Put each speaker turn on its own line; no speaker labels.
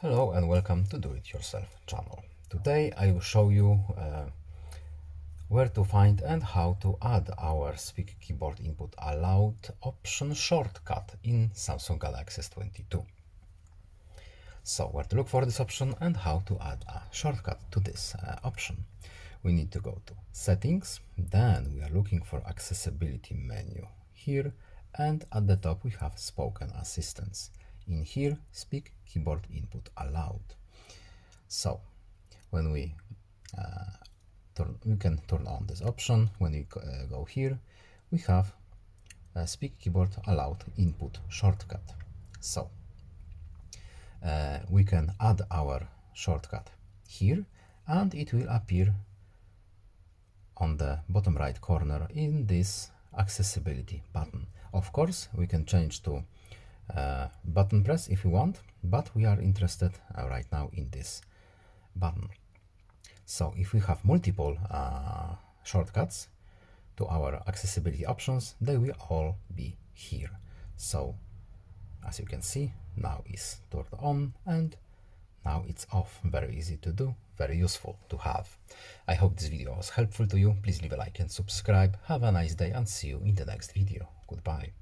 Hello and welcome to Do It Yourself channel. Today I will show you where to find and how to add our Speak Keyboard Input Aloud option shortcut in Samsung Galaxy S22. So where to look for this option and how to add a shortcut to this option. We need to go to Settings, then we are looking for Accessibility menu here, and at the top we have Spoken Assistance. In here, Speak Keyboard Input Aloud. So when we can turn on this option. When we go here, we have Speak Keyboard Aloud Input shortcut. So we can add our shortcut here, and it will appear on the bottom right corner in this accessibility button. Of course, we can change to button press if we want, but we are interested right now in this button. So if we have multiple shortcuts to our accessibility options, they will all be here. So as you can see, now it's turned on and now it's off. Very easy to do, very useful to have. I hope this video was helpful to you. Please leave a like and subscribe. Have a nice day and see you in the next video. Goodbye.